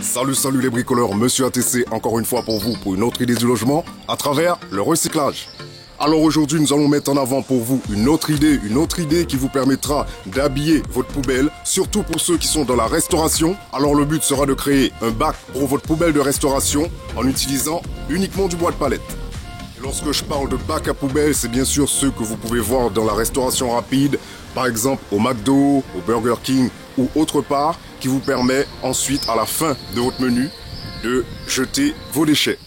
Salut les bricoleurs, Monsieur ATC encore une fois pour vous pour une autre idée du logement à travers le recyclage. Alors aujourd'hui nous allons mettre en avant pour vous une autre idée qui vous permettra d'habiller votre poubelle, surtout pour ceux qui sont dans la restauration. Alors le but sera de créer un bac pour votre poubelle de restauration en utilisant uniquement du bois de palette. Et lorsque je parle de bac à poubelle, c'est bien sûr ceux que vous pouvez voir dans la restauration rapide, par exemple au McDo, au Burger King ou autre part, qui vous permet ensuite à la fin de votre menu de jeter vos déchets.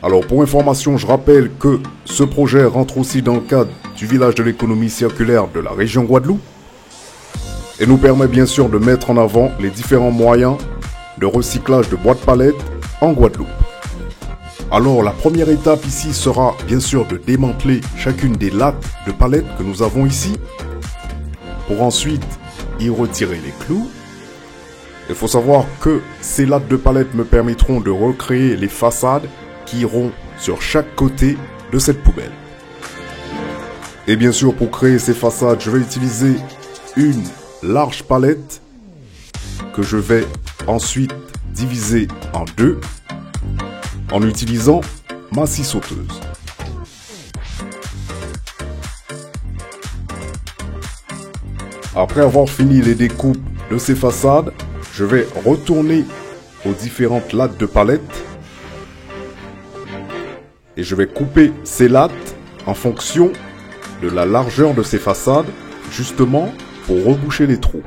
Alors pour information, je rappelle que ce projet rentre aussi dans le cadre du village de l'économie circulaire de la région Guadeloupe et nous permet bien sûr de mettre en avant les différents moyens de recyclage de bois de palette en Guadeloupe. Alors la première étape ici sera bien sûr de démanteler chacune des lattes de palette que nous avons ici pour ensuite y retirer les clous. Il faut savoir que ces lattes de palette me permettront de recréer les façades qui iront sur chaque côté de cette poubelle. Et bien sûr, pour créer ces façades, je vais utiliser une large palette que je vais ensuite diviser en deux en utilisant ma scie sauteuse. Après avoir fini les découpes de ces façades, je vais retourner aux différentes lattes de palette et je vais couper ces lattes en fonction de la largeur de ces façades, justement pour reboucher les trous.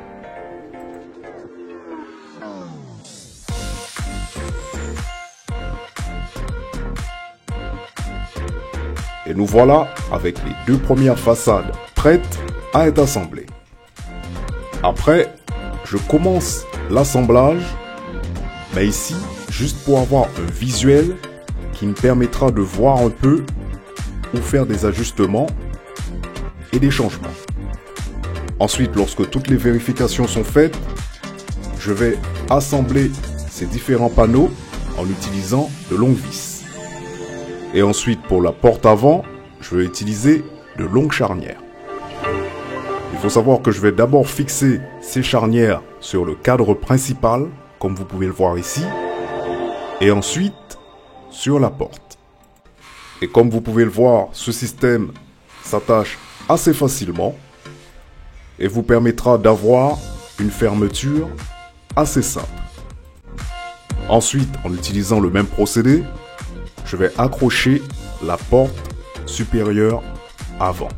Et nous voilà avec les deux premières façades prêtes à être assemblées. Après, je commence l'assemblage, mais ici, juste pour avoir un visuel qui me permettra de voir un peu où faire des ajustements et des changements. Ensuite, lorsque toutes les vérifications sont faites, je vais assembler ces différents panneaux en utilisant de longues vis. Et ensuite, pour la porte avant, je vais utiliser de longues charnières. Il faut savoir que je vais d'abord fixer ces charnières sur le cadre principal, comme vous pouvez le voir ici, et ensuite sur la porte. Et comme vous pouvez le voir, ce système s'attache assez facilement et vous permettra d'avoir une fermeture assez simple. Ensuite, en utilisant le même procédé, je vais accrocher la porte supérieure avant.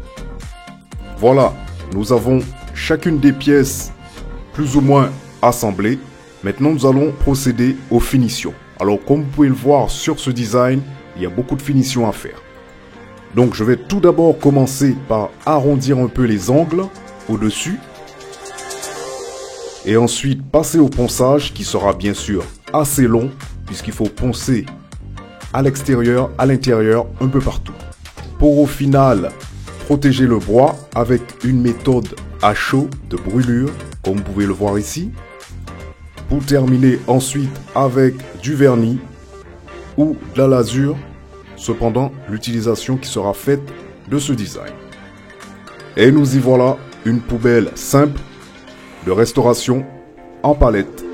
Voilà, nous avons chacune des pièces plus ou moins assemblées. Maintenant, nous allons procéder aux finitions. Alors, comme vous pouvez le voir sur ce design, il y a beaucoup de finitions à faire. Donc, je vais tout d'abord commencer par arrondir un peu les angles au-dessus. Et ensuite, passer au ponçage qui sera bien sûr assez long, puisqu'il faut poncer à l'extérieur, à l'intérieur, un peu partout. Pour au final, protéger le bois avec une méthode à chaud de brûlure, comme vous pouvez le voir ici. Pour terminer ensuite avec du vernis ou de la lasure, cependant l'utilisation qui sera faite de ce design. Et nous y voilà, une poubelle simple de restauration en palette.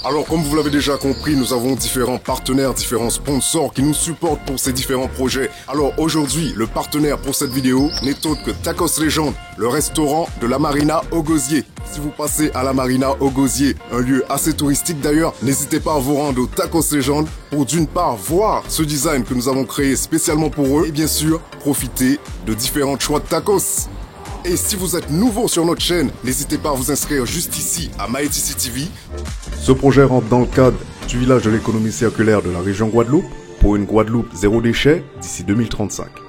Alors comme vous l'avez déjà compris, nous avons différents partenaires, différents sponsors qui nous supportent pour ces différents projets. Alors aujourd'hui, le partenaire pour cette vidéo n'est autre que Tacos Legend, le restaurant de la Marina au Gosier. Si vous passez à la Marina au Gosier, un lieu assez touristique d'ailleurs, n'hésitez pas à vous rendre au Tacos Legend pour d'une part voir ce design que nous avons créé spécialement pour eux et bien sûr profiter de différents choix de tacos. Et si vous êtes nouveau sur notre chaîne, n'hésitez pas à vous inscrire juste ici à MyATC TV. Ce projet rentre dans le cadre du village de l'économie circulaire de la région Guadeloupe pour une Guadeloupe zéro déchet d'ici 2035.